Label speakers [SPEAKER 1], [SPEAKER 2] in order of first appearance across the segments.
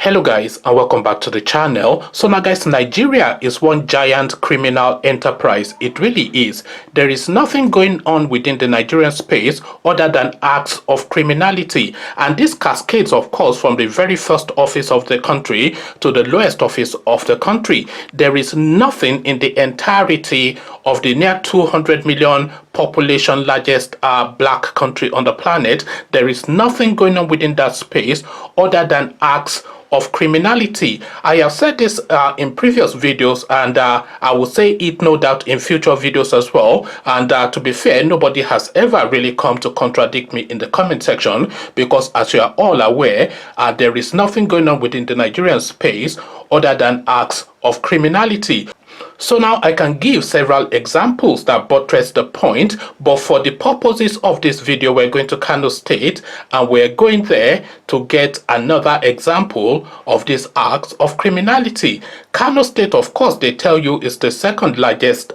[SPEAKER 1] Hello guys, and welcome back to the channel. So now guys, Nigeria is one giant criminal enterprise. It really is. There is nothing going on within the Nigerian space other than acts of criminality, and this cascades of course from the very first office of the country to the lowest office of the country. There is nothing in the entirety of the near 200 million population largest black country on the planet. There is nothing going on within that space other than acts of criminality. I have said this in previous videos, and I will say it no doubt in future videos as well. And to be fair, nobody has ever really come to contradict me in the comment section, because as you are all aware, there is nothing going on within the Nigerian space other than acts of criminality. So now I can give several examples that buttress the point, but for the purposes of this video, we're going to Kano State, and we're going there to get another example of these acts of criminality. Kano State, of course, they tell you is the second largest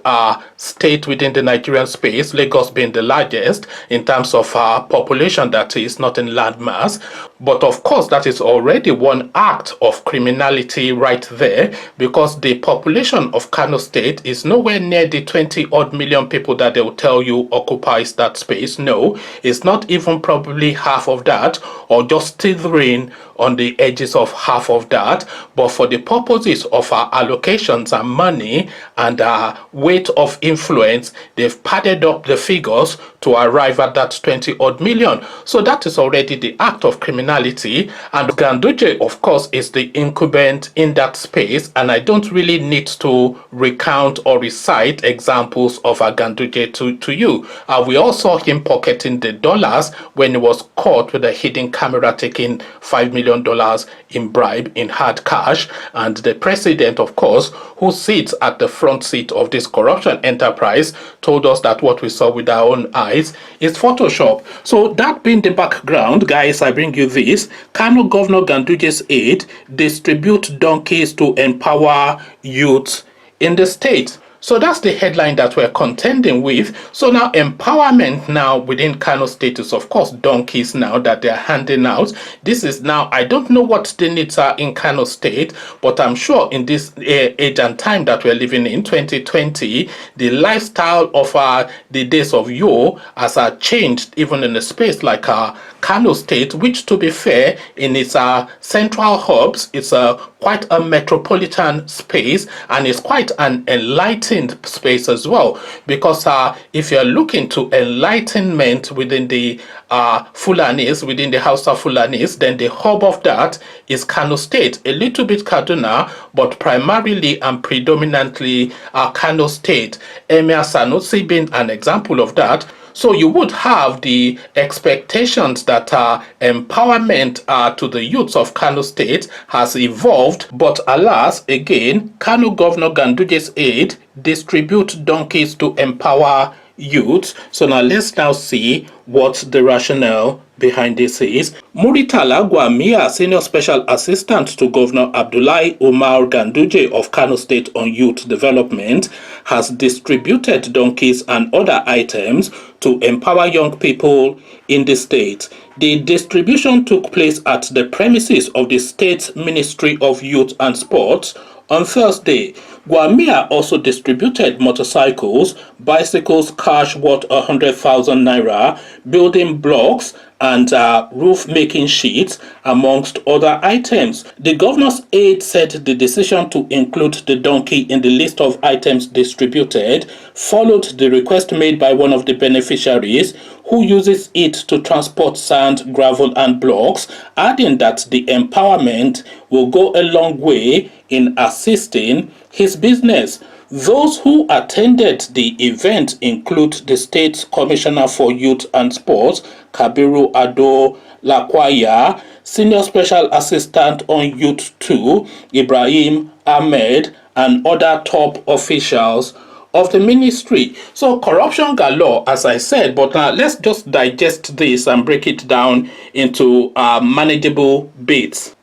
[SPEAKER 1] state within the Nigerian space, Lagos being the largest in terms of population, that is, not in land mass. But of course, that is already one act of criminality right there, because the population of Kano State is nowhere near the 20-odd million people that they will tell you occupies that space. No, it's not even probably half of that, or just teetering on the edges of half of that. But for the purposes of our allocations and money and weight of influence, they've padded up the figures to arrive at that 20-odd million. So that is already the act of criminality. And Ganduje, of course, is the incumbent in that space, and I don't really need to recount or recite examples of Ganduje to you. We all saw him pocketing the dollars when he was caught with a hidden camera taking $5 million in bribe in hard cash. And the president, of course, who sits at the front seat of this corruption enterprise, told us that what we saw with our own eyes is Photoshop. So that being the background, guys, I bring you this. Kano Governor Ganduje's aide distribute donkeys to empower youth in the state. So that's the headline that we're contending with. So now empowerment now within Kano State is of course donkeys now that they're handing out. This is now, I don't know what the needs are in Kano State, but I'm sure in this age and time that we're living in, 2020, the lifestyle of the days of yore has changed even in a space like Kano State, which to be fair, in its central hubs, it's quite a metropolitan space, and it's quite an enlightened space as well, because if you're looking to enlightenment within the Fulanis, within the House of Fulanis, then the hub of that is Kano State, a little bit Kaduna, but primarily and predominantly Kano State. Emir Sanusi being an example of that. So you would have the expectations that empowerment to the youths of Kano State has evolved, but alas, again, Kano Governor Ganduje's aide distribute donkeys to empower youth. So now let's now see what the rationale behind this is. Muritala Gwamia, Senior Special Assistant to Governor Abdullahi Umar Ganduje of Kano State on Youth Development, has distributed donkeys and other items to empower young people in the state. The distribution took place at the premises of the State Ministry of Youth and Sports on Thursday. Gwamia also distributed motorcycles, bicycles, cash worth 100,000 naira, building blocks, and roof-making sheets, amongst other items. The governor's aide said the decision to include the donkey in the list of items distributed followed the request made by one of the beneficiaries, who uses it to transport sand, gravel, and blocks, adding that the empowerment will go a long way in assisting his business. Those who attended the event include the State Commissioner for Youth and Sports, Kabiru Ado Lakwaya, Senior Special Assistant on Youth 2, Ibrahim Ahmed, and other top officials of the ministry. So corruption galore, as I said, but let's just digest this and break it down into manageable bits.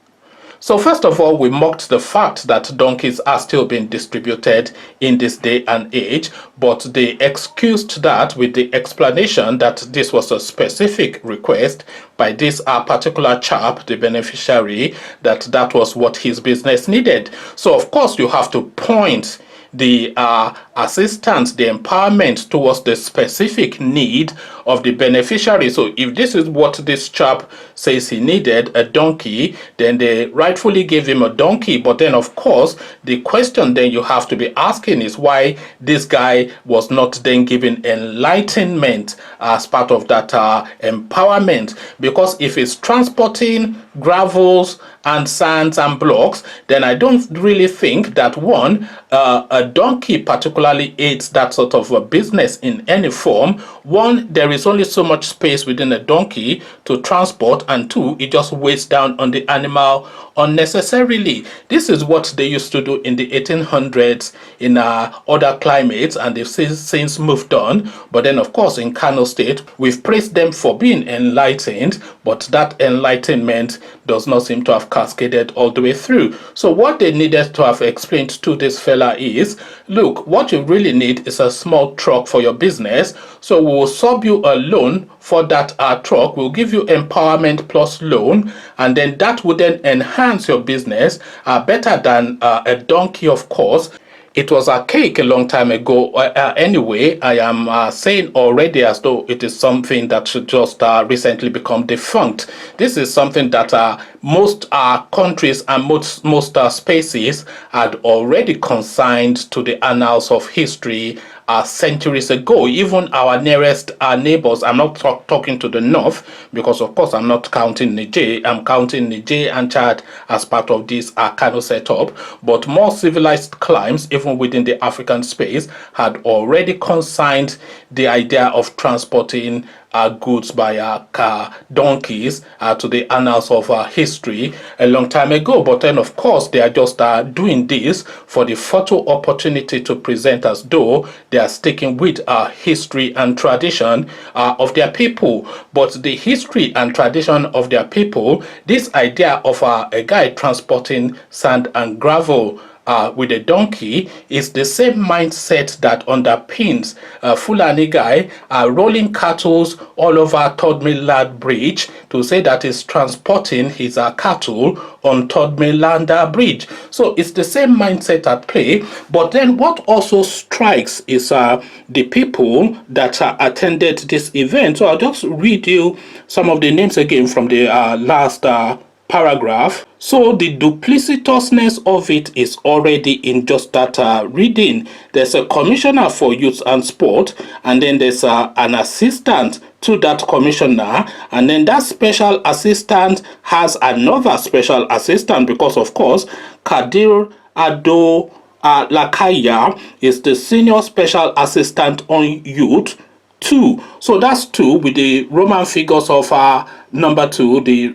[SPEAKER 1] So first of all, we mocked the fact that donkeys are still being distributed in this day and age, but they excused that with the explanation that this was a specific request by this particular chap, the beneficiary, that was what his business needed. So of course you have to point the assistance, the empowerment towards the specific need of the beneficiary. So if this is what this chap says he needed, a donkey, then they rightfully gave him a donkey. But then of course the question then you have to be asking is why this guy was not then given enlightenment as part of that empowerment. Because if it's transporting gravels and sands and blocks, then I don't really think that one, a donkey particularly aids that sort of a business in any form. One, there is only so much space within a donkey to transport, and two, it just weighs down on the animal unnecessarily. This is what they used to do in the 1800s in other climates, and they've since moved on. But then of course in Kano State, we've praised them for being enlightened, but that enlightenment does not seem to have cascaded all the way through. So what they needed to have explained to this fella is, look, what you really need is a small truck for your business, so we'll sub you a loan for that truck. We'll give you empowerment plus loan, and then that would then enhance your business better than a donkey, of course. It was archaic a long time ago. Anyway, I am saying already as though it is something that should just recently become defunct. This is something that most countries and most spaces had already consigned to the annals of history centuries ago. Even our nearest neighbors, I'm not talking to the north, because of course I'm not counting Niger. I'm counting Niger and Chad as part of this Kano setup, but more civilized climes, even within the African space, had already consigned the idea of transporting goods by donkeys to the annals of history a long time ago. But then of course they are just doing this for the photo opportunity to present as though they are sticking with history and tradition of their people. But the history and tradition of their people, this idea of a guy transporting sand and gravel with a donkey, is the same mindset that underpins Fulani guy rolling cattle all over Third Mainland Bridge to say that he's transporting his cattle on Third Mainland Bridge. So it's the same mindset at play. But then what also strikes is the people that attended this event. So I'll just read you some of the names again from the last paragraph. So the duplicitousness of it is already in just that reading. There's a commissioner for youth and sport, and then there's an assistant to that commissioner, and then that special assistant has another special assistant, because of course Kadir Ado Lakaya is the senior special assistant on youth 2. So that's 2 with the Roman figures of number 2, the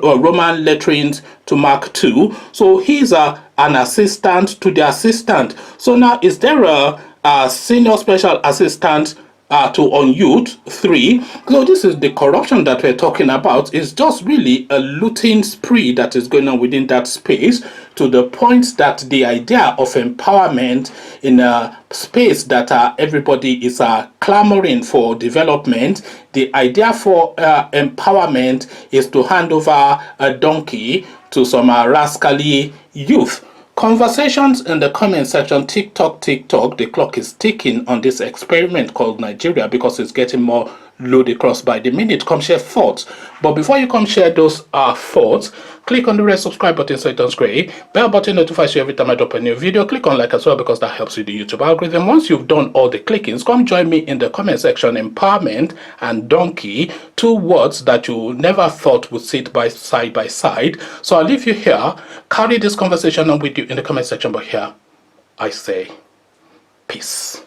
[SPEAKER 1] Roman letterings to mark 2. So he's an assistant to the assistant. So now is there a senior special assistant to on youth 3? So this is the corruption that we're talking about. It's just really a looting spree that is going on within that space, to the point that the idea of empowerment in a space that everybody is clamoring for development, the idea for empowerment is to hand over a donkey to some rascally youth. Conversations in the comment section. TikTok, the clock is ticking on this experiment called Nigeria, because it's getting more ludicrous by the minute. Come share thoughts. But before you come share those thoughts, click on the red subscribe button so it turns gray. Bell button notifies you every time I drop a new video. Click on like as well, because that helps with the YouTube algorithm. Once you've done all the clickings, come join me in the comment section. Empowerment and donkey, 2 words that you never thought would sit side by side. So I'll leave you here. Carry this conversation on with you in the comment section. But here I say peace.